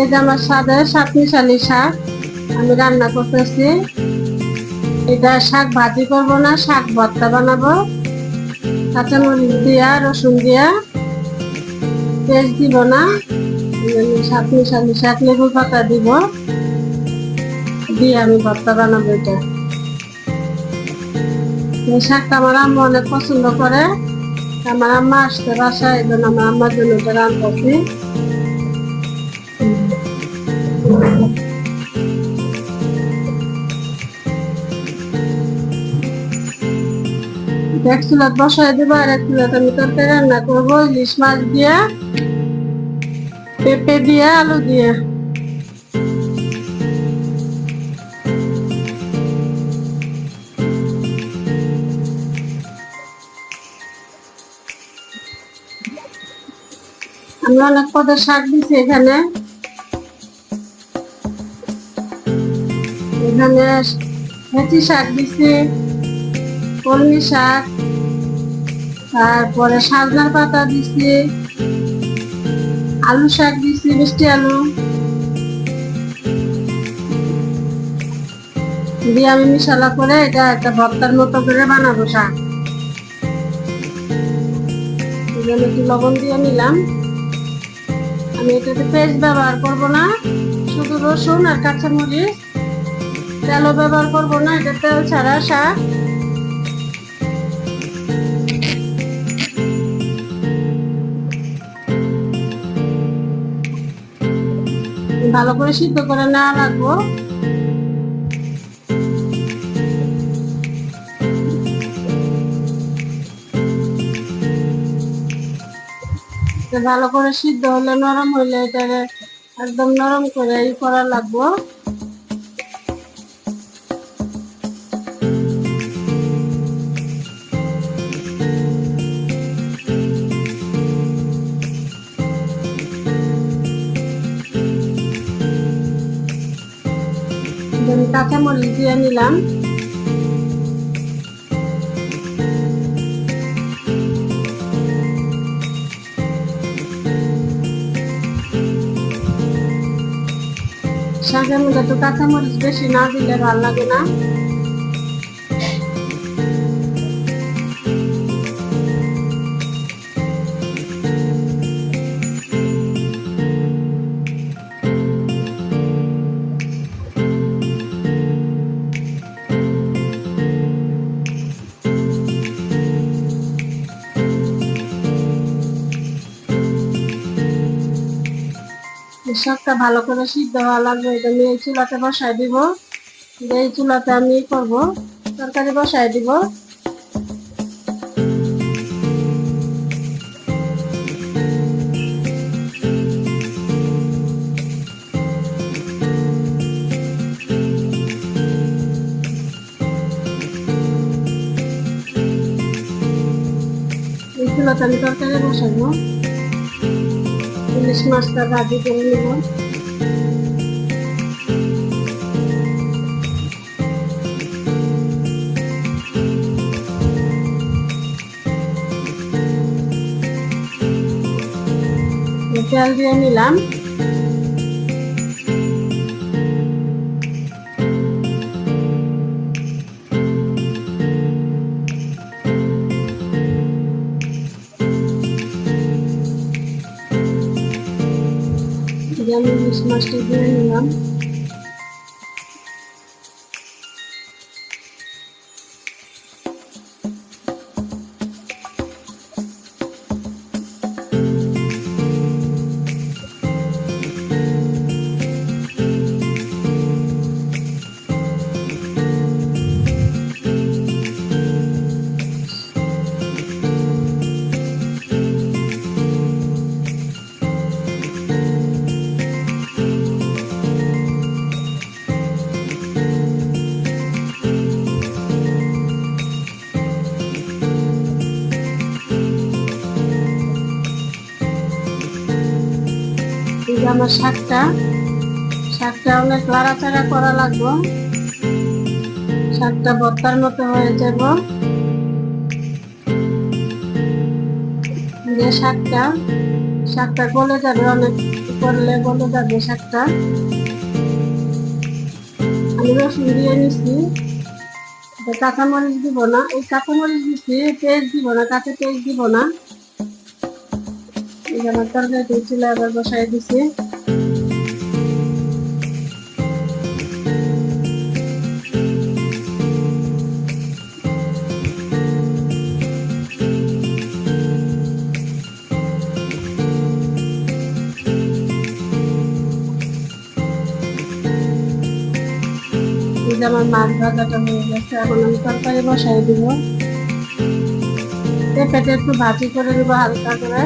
যে আমার স্বাদের সাত মিশালি শাক আমি রান্না করতেছি। এটা শাক ভাজি করব না, শাক ভর্তা বানাবো। কাঁচামরিচ দিয়া, রসুন দিয়া, পেঁয়াজ দিব না। সাত মিশালি শাক, লেবু পাতা দিব, দিয়ে আমি ভর্তা বানাবো। এটা এই শাকটা আমার আম্মা অনেক পছন্দ করে। আমার আম্মা আসতে বাসায়, এই জন্য আমার আম্মার জন্য এটা রান্নাছি। এক চুলাত বসাই দেবো, আর এক চুলাত আমি তরকারি রান্না করবো ইলিশ মাছ দিয়ে, পেঁপে দিয়ে, আলু দিয়ে। আমি অনেক পদের শাক দিচ্ছি এখানে। এখানে মেথি শাক দিচ্ছি, কলমি শাক, তারপরে সজনার পাতা দিচ্ছি, আলু শাক দিচ্ছি, মিষ্টি আলু দিয়ে আমি মিশালা করে এটা একটা ভর্তার মতো করে বানাবো শাক। একটু লবণ দিয়ে নিলাম। আমি এটাতে পেঁয়াজ ব্যবহার করব না, শুধু রসুন আর কাঁচামরিচ। তেলও ব্যবহার করব না, এটা তেল ছাড়া শাক। ভালো করে সিদ্ধ করে নেওয়া লাগবো। ভালো করে সিদ্ধ হলে, নরম হইলে এটাকে একদম নরম করে করা লাগবো। কাঁচামরিচ দিয়ে নিলাম। শাকের মধ্যে তো কাঁচামরিচ বেশি না দিলে ভালো লাগে না। শাকটা ভালো করে সিদ্ধ হওয়া লাগবে। এটা আমি এই চুলাতে বসাই দিব। এই চুলাতে আমি করব, তরকারি বসাই দিব। এই চুলাতে আমি তরকারি বসাবো। ইলিশ মাছটা ভাজি করে নিব। তেল দিয়ে নিলাম। আমি ইলিশ মাছটা দিয়ে নিলাম। আমার শাকটা অনেক লাড়াচাড়া করা লাগবে। শাকটা ভর্তার মতো হয়ে যাব। শাকটা গলে যাবে অনেক করলে বলে যাবে শাকটা। আমি রসুন দিয়ে নিচ্ছি, কাঁচামরিচ দিব না, এই কাঁচামরিচ দিচ্ছি, পেঁয়াজ দিব না, কাঁচা পেঁয়াজ দিব না। এই যে আমার তরকারি চুলা আবার বসাই দিছি। আমার মাছ ভাজাটা হয়ে গেছে, এখন আমি তরকারি বসাই দিব। পেঁপেটা একটু ভাজি করে দিব হালকা করে।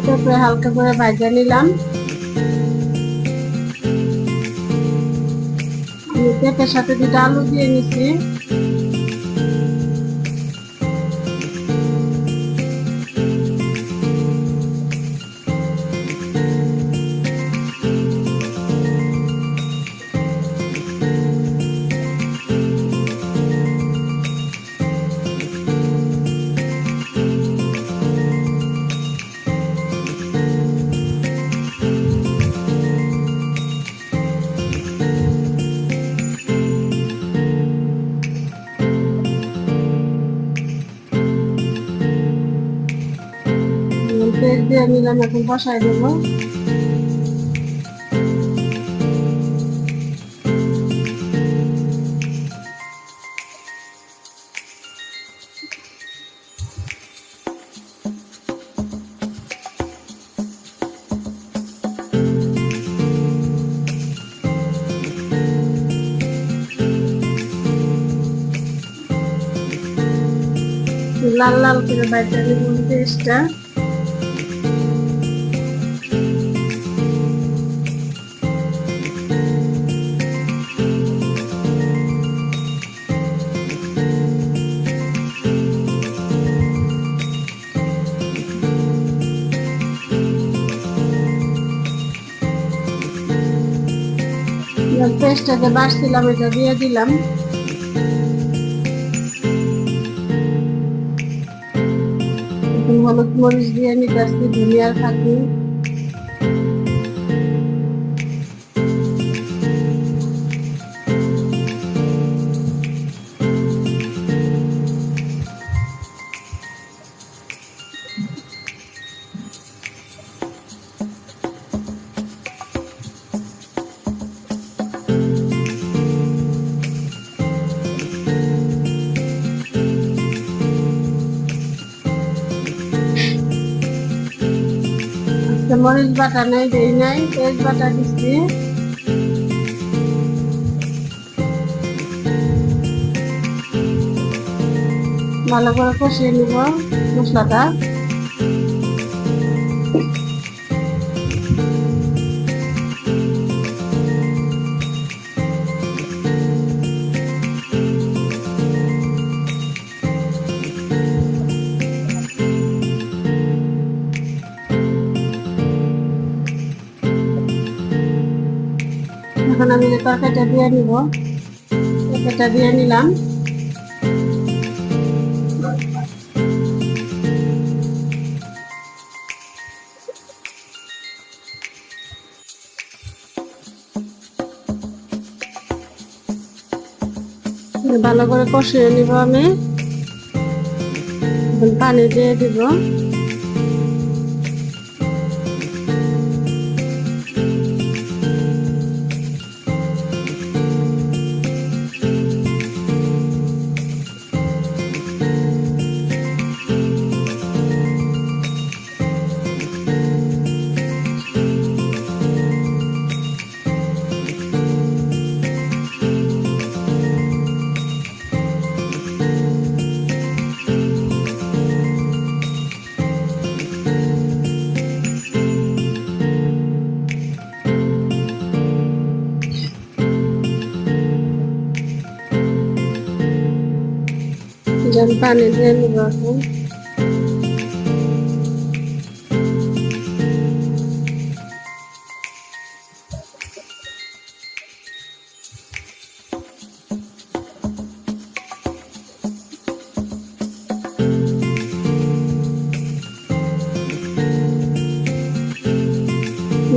পেঁপে হালকা করে ভাজা নিলাম। আমি পেঁপের সাথে দুটো আলু দিয়ে নিচ্ছি। পেঁয়াজ দিয়ে নিলাম, এখন বসাই দেবো। লাল লাল করে বাইটা নিব পেঁয়াজটা। পেস্টটাকে বাড়ছিলাম, এটা দিয়ে দিলাম। হলুদ মরিচ দিয়ে নিতেছি, ধনিয়ার ফাঁকি। মরিচ বাটা নাই, দেই নাই, পেঁয়াজ বাটা দিচ্ছি। ভালো করে কষিয়ে নিব মশলাটা। এখন আমি যে তরকারিটা দিয়ে নিব, তরকারিটা দিয়ে নিলাম। ভালো করে কষিয়ে নিব আমি, পানি দিয়ে দিব। আমি পানি দিয়ে নিব এখন।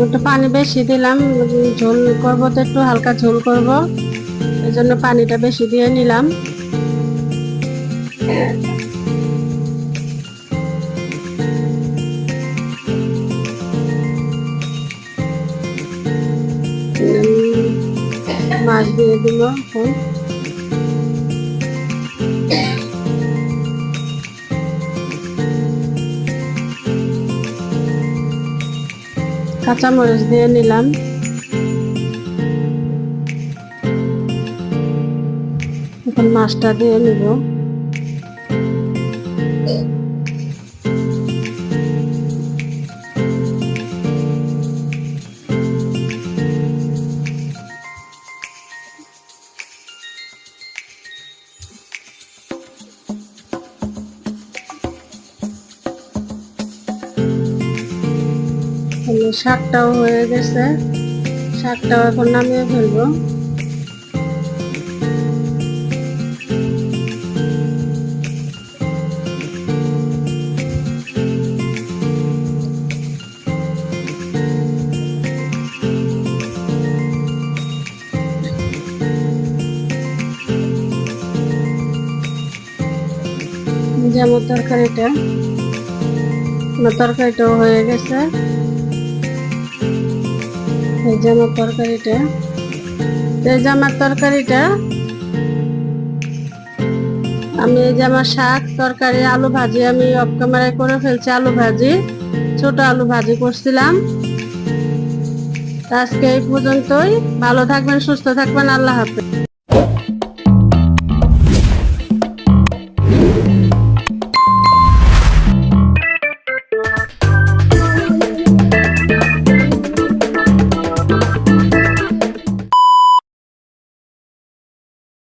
একটু পানি বেশি দিলাম, ঝোল করবো তো একটু হালকা ঝোল করব, এই জন্য পানিটা বেশি দিয়ে নিলাম। মাছ দিয়ে দিল এখন। কাঁচামরিচ দিয়ে নিলাম। এখন মাছটা দিয়ে নিব। শাকটাও হয়ে গেছে, শাকটাও এখন নামিয়ে ফেলবো। যেমন তরকারিটাও হয়ে গেছে। এই যে আমার তরকারিটা আমি, এই যে আমার শাক তরকারি আলু ভাজি আমি অফ ক্যামেরায় করে ফেলছি। আলু ভাজি, ছোট আলু ভাজি করছিলাম। আজকে এই পর্যন্তই। ভালো থাকবেন, সুস্থ থাকবেন, আল্লাহ হাফেজ।